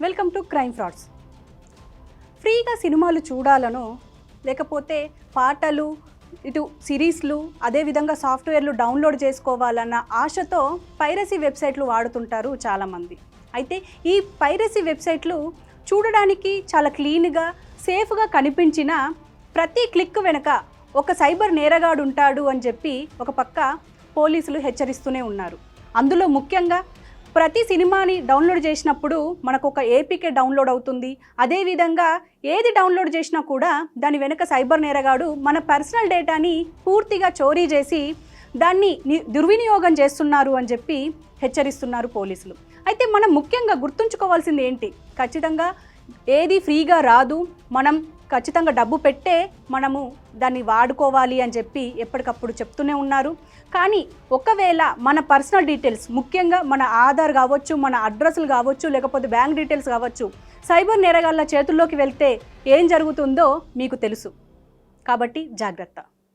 Welcome to crime frauds. ఫ్రీగా సినిమాలు చూడాలనో లేకపోతే పాటలు ఇటు సిరీస్లు అదేవిధంగా సాఫ్ట్వేర్లు డౌన్లోడ్ చేసుకోవాలన్న ఆశతో పైరసీ వెబ్సైట్లు వాడుతుంటారు చాలామంది. అయితే ఈ పైరసీ వెబ్సైట్లు చూడడానికి చాలా క్లీన్గా సేఫ్గా కనిపించిన ప్రతి క్లిక్ వెనుక ఒక సైబర్ నేరగాడు ఉంటాడు అని చెప్పి ఒక పక్క పోలీసులు హెచ్చరిస్తూనే ఉన్నారు. అందులో ముఖ్యంగా ప్రతి సినిమాని డౌన్లోడ్ చేసినప్పుడు మనకు ఒక ఏపీకే డౌన్లోడ్ అవుతుంది. అదేవిధంగా ఏది డౌన్లోడ్ చేసినా కూడా దాని వెనుక సైబర్ నేరగాడు మన పర్సనల్ డేటాని పూర్తిగా చోరీ చేసి దాన్ని దుర్వినియోగం చేస్తున్నారు అని చెప్పి హెచ్చరిస్తున్నారు పోలీసులు. అయితే మనం ముఖ్యంగా గుర్తుంచుకోవాల్సింది ఏంటి, ఖచ్చితంగా ఏది ఫ్రీగా రాదు, మనం ఖచ్చితంగా డబ్బు పెట్టే మనము దాన్ని వాడుకోవాలి అని చెప్పి ఎప్పటికప్పుడు చెప్తూనే ఉన్నారు. కానీ ఒకవేళ మన పర్సనల్ డీటెయిల్స్, ముఖ్యంగా మన ఆధార్ కావచ్చు, మన అడ్రస్లు కావచ్చు, లేకపోతే బ్యాంక్ డీటెయిల్స్ కావచ్చు, సైబర్ నేరగాళ్ళ చేతుల్లోకి వెళ్తే ఏం జరుగుతుందో మీకు తెలుసు. కాబట్టి జాగ్రత్త.